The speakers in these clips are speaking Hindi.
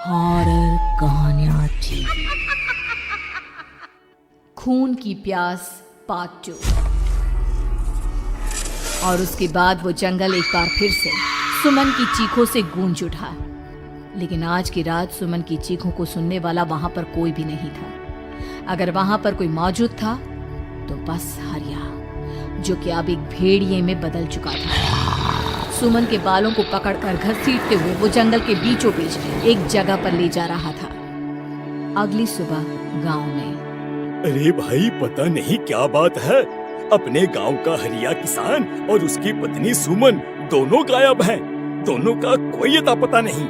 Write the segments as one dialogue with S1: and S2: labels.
S1: हॉरर कहानियां टीवी। खून की प्यास पार्ट 2। और उसके बाद वो जंगल एक बार फिर से सुमन की चीखों से गूंज उठा। लेकिन आज की रात सुमन की चीखों को सुनने वाला वहां पर कोई भी नहीं था। अगर वहां पर कोई मौजूद था तो बस हरिया, जो कि अब एक भेड़िए में बदल चुका था। सुमन के बालों को पकड़कर घसीटते हुए वो जंगल के बीचों बीच एक जगह पर ले जा रहा था। अगली सुबह गांव में।
S2: अरे भाई, पता नहीं क्या बात है, अपने गांव का हरिया किसान और उसकी पत्नी सुमन दोनों गायब हैं। दोनों का कोई अता पता नहीं।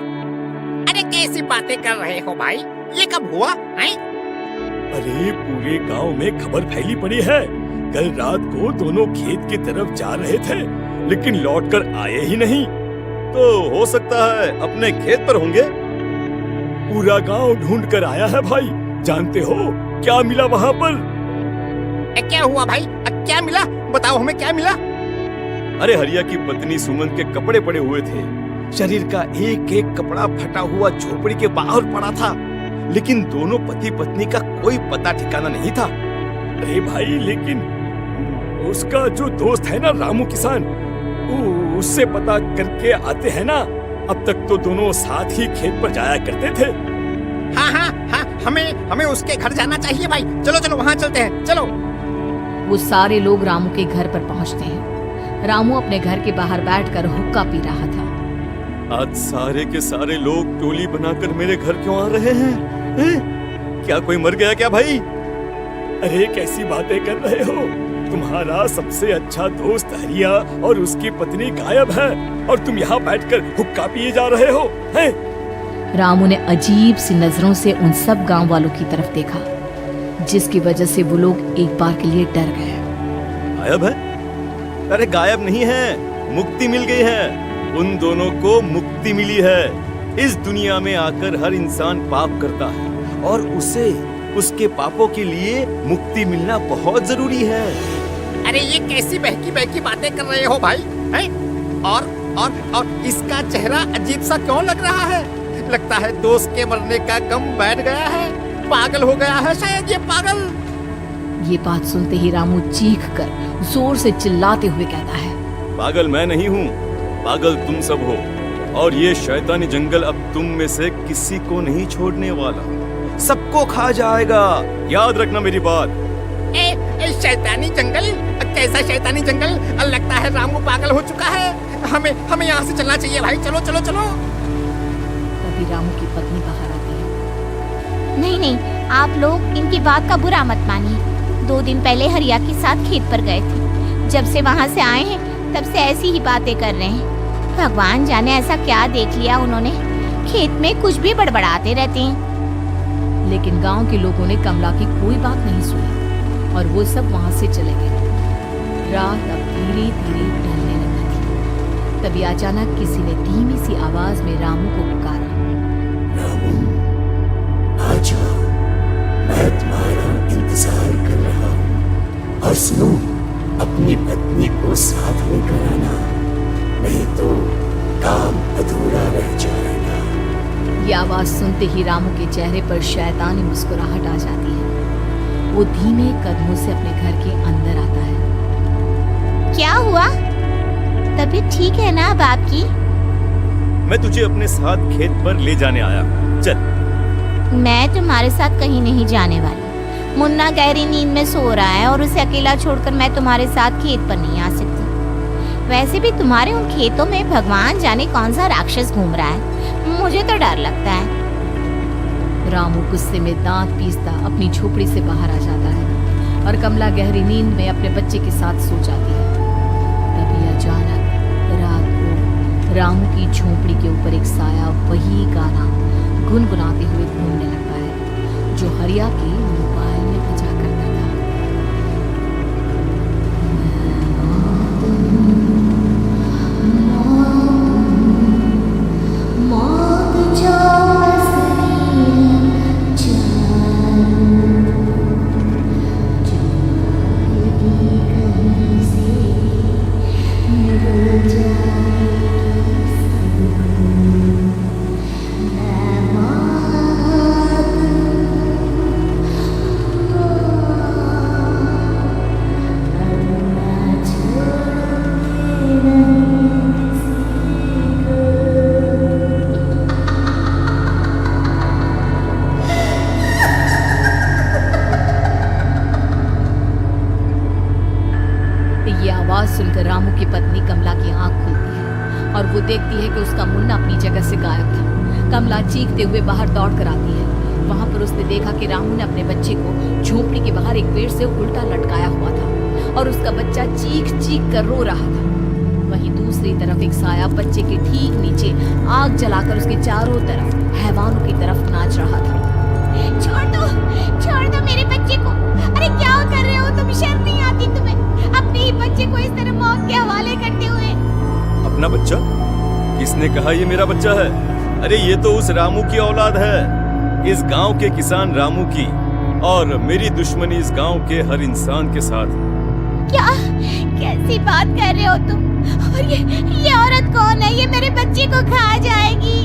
S3: अरे कैसी बातें कर रहे हो भाई, ये कब हुआ है?
S2: अरे पूरे गांव में खबर फैली पड़ी है। कल रात को दोनों खेत की तरफ जा रहे थे, लेकिन लौटकर आए ही नहीं।
S4: तो हो सकता है अपने खेत पर होंगे।
S2: पूरा गांव ढूंढ कर आया है भाई। जानते हो क्या मिला वहाँ पर?
S3: क्या हुआ भाई, क्या मिला? बताओ हमें, क्या मिला?
S4: अरे हरिया की पत्नी सुमन के कपड़े पड़े हुए थे। शरीर का एक एक कपड़ा फटा हुआ झोपड़ी के बाहर पड़ा था, लेकिन दोनों पति पत्नी का कोई पता ठिकाना नहीं था।
S2: अरे भाई, लेकिन उसका जो दोस्त है ना रामू किसान, उससे पता करके आते हैं ना। अब तक तो दोनों साथ ही खेत पर जाया करते थे।
S3: हाँ हाँ हाँ, हमें उसके घर जाना चाहिए भाई। चलो चलो वहाँ चलते हैं, चलो।
S1: वो सारे लोग रामू के घर पर पहुंचते हैं। रामू अपने घर के बाहर बैठकर हुक्का पी रहा था।
S4: आज सारे के सारे लोग टोली बनाकर मेरे घर क्यों आ रहे हैं? क्या कोई मर गया क्या भाई?
S2: अरे कैसी बातें कर रहे हो? तुम्हारा सबसे अच्छा दोस्त हरिया और उसकी पत्नी गायब है, और तुम यहाँ बैठकर हुक्का पिए जा रहे हो हैं?
S1: रामू ने अजीब सी नजरों से उन सब गांव वालों की तरफ देखा, जिसकी वजह से वो लोग एक बार के लिए डर गए।
S4: गायब है? अरे गायब नहीं है, मुक्ति मिल गई है। उन दोनों को मुक्ति मिली है। इस दुनिया में आकर हर इंसान पाप करता है, और उसे उसके पापों के लिए मुक्ति मिलना बहुत जरूरी है।
S3: अरे ये कैसी बहकी बहकी बातें कर रहे हो भाई, हैं? और इसका चेहरा अजीब सा क्यों लग रहा है? लगता है दोस्त के मरने का गम बैठ गया है। पागल हो गया है शायद ये पागल।
S1: ये बात सुनते ही रामू चीख कर जोर से चिल्लाते हुए कहता है,
S4: पागल मैं नहीं हूँ, पागल तुम सब हो। और ये शैतानी जंगल अब तुम में से किसी को नहीं छोड़ने वाला, सबको खा जाएगा। याद रखना मेरी बात।
S3: ए शैतानी जंगल? कैसा शैतानी जंगल? लगता है रामू पागल हो चुका है। हमें यहाँ से चलना चाहिए भाई, चलो चलो चलो।
S1: तभी रामू की पत्नी बाहर आती है।
S5: नहीं नहीं, आप लोग इनकी बात का बुरा मत मानिए। 2 दिन पहले हरिया के साथ खेत पर गए थे। जब से वहाँ से आए हैं तब से ऐसी ही बातें कर रहे हैं। भगवान जाने ऐसा क्या देख लिया उन्होंने, खेत में कुछ भी बड़बड़ाते रहते हैं।
S1: लेकिन गांव के लोगों ने कमला की कोई बात नहीं सुनी, और वो सब वहां से चले गए। रात अब धीरे धीरे ढलने लगी थी। तभी अचानक किसी ने धीमी सी आवाज में रामू को पुकारा।
S6: रामू, आ जाओ, मैं तुम्हारा इंतजार कर रहा हूँ। और सुनो, अपनी पत्नी को साथ लेकर आना, नहीं तो काम अधूरा रह जाएगा।
S1: ये आवाज सुनते ही रामू के चेहरे पर शैतानी मुस्कुराहट आ जाती है। वो धीमे कदमों से अपने घर के अंदर आता है।
S5: क्या हुआ? तबीयत ठीक है ना अब आपकी?
S4: मैं तुझे अपने साथ खेत पर ले जाने आया। चल।
S5: मैं तुम्हारे साथ कहीं नहीं जाने वाली। मुन्ना गहरी नींद में सो रहा है, और उसे अकेला छोड़कर मैं तुम्हारे साथ खेत पर नहीं आ सकती। वैसे भी तुम्हारे उन खेतों में भगवान जाने कौन सा राक्षस घूम रहा है, मुझे तो डर लगता है।
S1: रामू गुस्से में दांत पीसता अपनी झोपड़ी से बाहर आ जाता है, और कमला गहरी नींद में अपने बच्चे के साथ सो जाती है। तभी अचानक रात को रामू की झोपड़ी के ऊपर एक साया वही गाना गुनगुनाते हुए घूमने लगता है, जो हरिया के मोबाइल में बजा करता था।
S5: मैं
S1: पत्नी कमला की आंख खुलती है और वो देखती है कि उसका मुन्ना अपनी जगह से गायब था। कमला चीखते हुए बाहर दौड़ कर आती है। वहां पर उसने देखा कि रामू ने अपने बच्चे को झोपड़ी के बाहर एक पेड़ से उल्टा लटकाया हुआ था और उसका बच्चा चीख चीख कर रो रहा था। वहीं दूसरी तरफ एक साया बच्चे के ठीक नीचे आग जलाकर उसके चारों तरफ हैवानों की तरफ नाच रहा था।
S5: छोड़ दो मेरे बच्चे को। अरे क्या कर रहे हो तुम? शर्म नहीं आती तुम्हें अपने ही बच्चे को इस तरह मौत के हवाले करते हुए?
S4: अपना बच्चा? किसने कहा ये मेरा बच्चा है? अरे ये तो उस रामू की औलाद है, इस गांव के किसान रामू की, और मेरी दुश्मनी इस गांव के हर इंसान के साथ है।
S5: क्या कैसी बात कर रहे हो तुम? और ये औरत कौन है? ये मेरे बच्चे को खा जाएगी।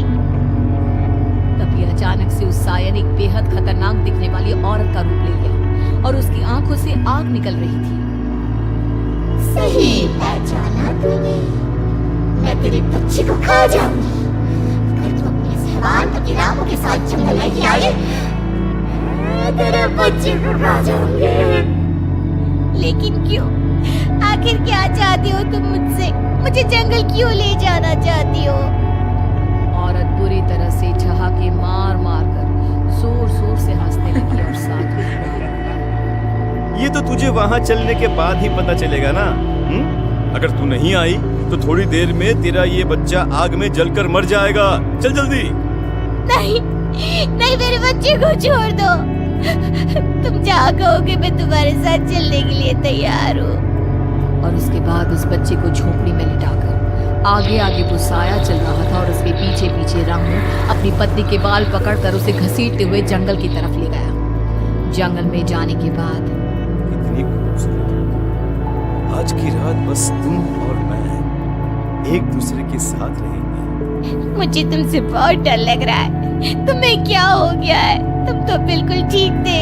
S1: तभी अचानक से उस साया ने एक बेहद खतरनाक दिखने वाली औरत का रूप ले लिया और उसकी आंखों से आग निकल रही थी।
S6: सही पहचाना तूने। मैं तेरे बच्चे को खा जाऊंगी। अगर तू अपने इस हैवान पति रामू के साथ जंगल नहीं आई, मैं तेरे बच्चे को खा जाऊंगी।
S5: लेकिन क्यों? आखिर क्या चाहती हो तुम मुझसे? मुझे जंगल क्यों ले जाना चाहती हो?
S1: औरत बुरी तरह से ठहाके मार मार कर जोर जोर से हंसने लगी और साथ में,
S4: ये तो तुझे वहां चलने के बाद ही पता चलेगा ना। अगर तू नहीं आई तो थोड़ी देर में तेरा ये बच्चा आग में जलकर मर जाएगा। चल जल्दी।
S5: नहीं मेरे बच्चे को छोड़ दो। तुम जहाँ कहोगे मैं तुम्हारे साथ चलने के लिए तैयार हूँ।
S1: और उसके बाद उस बच्चे को झोपड़ी में लिटाकर आगे आगे वो साया चल रहा था और उसके पीछे पीछे रामू अपनी पत्नी के बाल पकड़कर उसे घसीटते हुए जंगल की तरफ ले गया। जंगल में जाने के बाद
S4: कितनी खूबसूरत। आज की रात बस तुम और मैं एक दूसरे के साथ रहेंगे।
S5: मुझे तुमसे बहुत डर लग रहा है। तुम्हें क्या हो गया है? तुम तो बिल्कुल ठीक थे।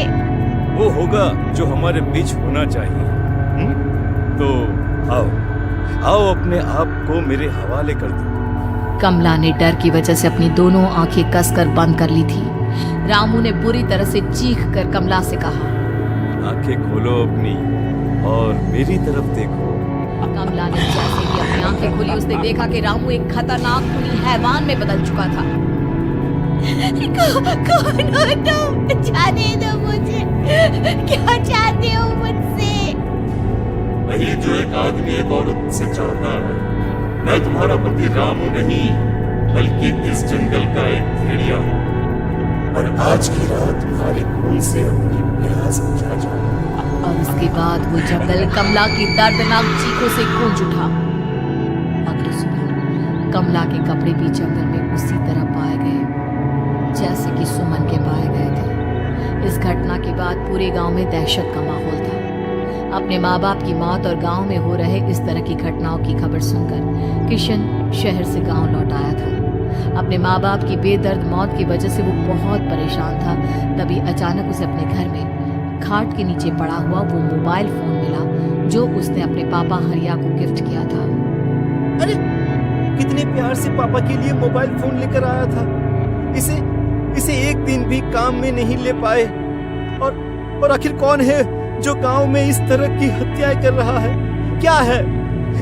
S4: वो होगा जो हमारे बीच होना चाहिए। तो आओ अपने आप को मेरे हवाले कर दो।
S1: कमला ने डर की वजह से अपनी दोनों आंखें कसकर बंद कर ली थी। रामू ने बुरी तरह से चीख कर कमला से कहा,
S4: आंखें खोलो अपनी और मेरी तरफ देखो।
S1: कमला ने जैसे ही अपनी आंखें खोली उसने देखा कि रामू एक खतरनाक खूनी हैवान में बदल चुका था।
S5: कौन हो तुम? जाने दो मुझे। क्या चाहते हो मुझसे?
S6: वही जो एक आदमी एक औरत से चाहता है। मैं तुम्हारा पति रामू नहीं, बल्कि इस जंगल का एक भेड़िया हूँ, और आज की रात तुम्हारे खून से अपनी प्यास बुझा जाऊंगा।
S1: और उसके बाद वो जंगल कमला की दर्दनाक चीखों से गूंज उठा। अगली सुबह कमला के कपड़े भी जंगल में उसी तरह पाए गए जैसे कि सुमन के पाए गए थे। इस घटना के बाद पूरे गांव में दहशत का माहौल था। अपने माँ बाप की मौत और गांव में हो रहे इस तरह की घटनाओं की खबर सुनकर किशन शहर से गांव लौट आया था। अपने माँ बाप की बेदर्द मौत की वजह से वो बहुत परेशान था। तभी अचानक उसे अपने घर में खाट के नीचे पड़ा हुआ वो मोबाइल फोन मिला जो उसने अपने पापा हरिया को गिफ्ट किया था।
S4: अरे कितने प्यार से पापा के लिए मोबाइल फोन लेकर आया था। इसे एक दिन भी काम में नहीं ले पाए। और आखिर कौन है जो गांव में इस तरह की हत्याएं कर रहा है? क्या है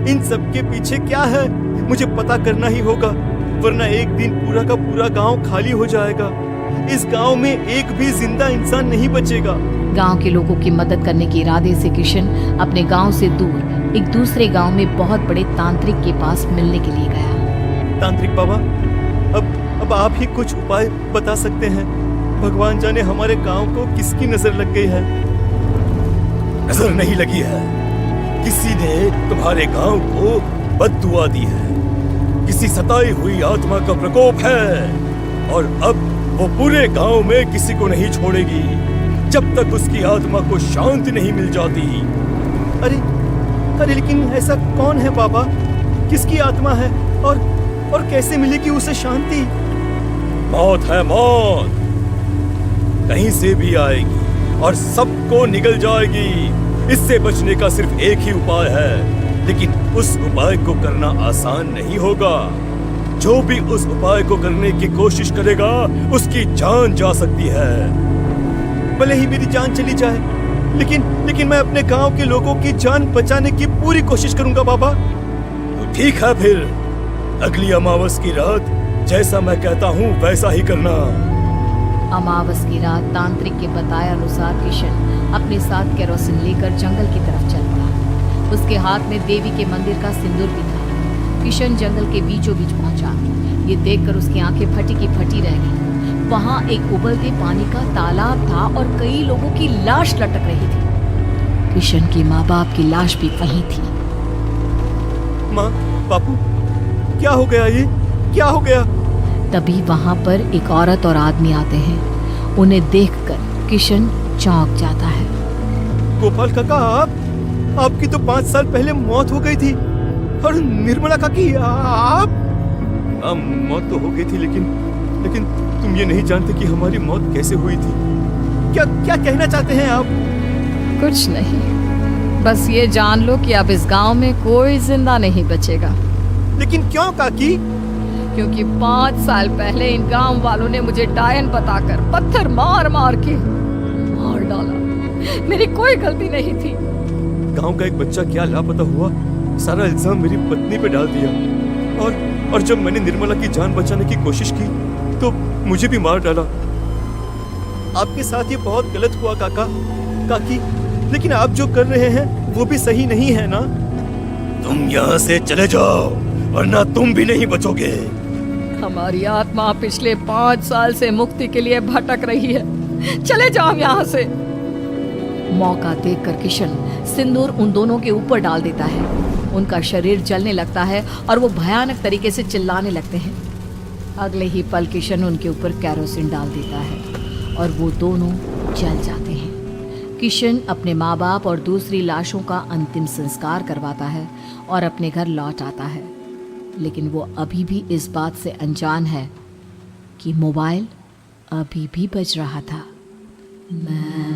S4: इन सब के पीछे? क्या है? मुझे पता करना ही होगा, वरना एक दिन पूरा का पूरा गांव खाली हो जाएगा। इस गांव में एक भी जिंदा इंसान नहीं बचेगा।
S1: गांव के लोगों की मदद करने के इरादे से किशन अपने गांव से दूर एक दूसरे गांव में बहुत बड़े तांत्रिक के पास मिलने के लिए गया।
S4: तांत्रिक बाबा, अब आप ही कुछ उपाय बता सकते हैं। भगवान जाने हमारे गांव को किसकी नजर लग गई है।
S2: नजर नहीं लगी है, किसी ने तुम्हारे गांव को बद्दुआ दी है। किसी सताई हुई आत्मा का प्रकोप है और अब वो पूरे गांव में किसी को नहीं छोड़ेगी जब तक उसकी आत्मा को शांति नहीं मिल जाती।
S4: अरे लेकिन ऐसा कौन है बाबा? किसकी आत्मा है और कैसे मिलेगी उसे शांति?
S2: मौत है, मौत कहीं से भी आएगी और सबको निगल जाएगी। इससे बचने का सिर्फ एक ही उपाय है, लेकिन उस उपाय को करना आसान नहीं होगा। जो भी उस उपाय को करने की कोशिश करेगा उसकी जान जा सकती है।
S4: भले ही मेरी जान चली जाए, लेकिन मैं अपने गांव के लोगों की जान बचाने की पूरी कोशिश करूंगा बाबा।
S2: ठीक है फिर, अगली अमावस की रात जैसा मैं कहता हूँ वैसा ही करना।
S1: अमावस की रात तांत्रिक के बताए अनुसार किशन अपने साथ केरोसिन लेकर जंगल की तरफ चल पड़ा। उसके हाथ में देवी के मंदिर का सिंदूर भी था। किशन जंगल के बीचों बीच पहुंचा। ये देखकर उसकी आंखें फटी की फटी रह गईं। वहां एक उबलते पानी का तालाब था और कई लोगों की लाश लटक रही थी। किशन की माँ बाप की लाश भी वहीं थी।
S4: माँ, बापू, क्या हो गया? ये क्या हो गया?
S1: तभी वहां पर एक औरत और आदमी आते हैं। उन्हें देखकर किशन चौंक जाता है।
S4: गोपाल काका, आपकी तो 5 साल पहले मौत हो गई थी। और निर्मला काकी, आप? मौत तो हो गई थी, लेकिन तुम ये नहीं जानते कि हमारी मौत कैसे हुई थी। क्या कहना चाहते हैं आप?
S1: कुछ नहीं, बस ये जान लो कि अब इस गांव में कोई जिंदा नहीं बचेगा।
S4: लेकिन क्यों काकी?
S1: क्योंकि 5 साल पहले इन गांव वालों ने मुझे डायन बताकर पत्थर मार मार के मार डाला। मेरी कोई गलती नहीं थी।
S4: गांव का एक बच्चा क्या लापता हुआ, सारा इल्जाम मेरी पत्नी पे डाल दिया। और जब मैंने निर्मला की जान बचाने की कोशिश की तो मुझे भी मार डाला। आपके साथ ये बहुत गलत हुआ काकी, लेकिन आप जो कर रहे हैं वो भी सही नहीं है ना?
S2: तुम यहाँ से चले जाओ वरना तुम भी नहीं बचोगे।
S1: हमारी आत्मा पिछले 5 साल से मुक्ति के लिए भटक रही है। चले जाओ यहाँ से। मौका देखकर किशन सिंदूर उन दोनों के ऊपर डाल देता है। उनका शरीर जलने लगता है और वो भयानक तरीके से चिल्लाने लगते हैं। अगले ही पल किशन उनके ऊपर केरोसिन डाल देता है और वो दोनों जल जाते हैं। किशन अपने माँ बाप और दूसरी लाशों का अंतिम संस्कार करवाता है और अपने घर लौट आता है। लेकिन वो अभी भी इस बात से अनजान है कि मोबाइल अभी भी बज रहा था। मैं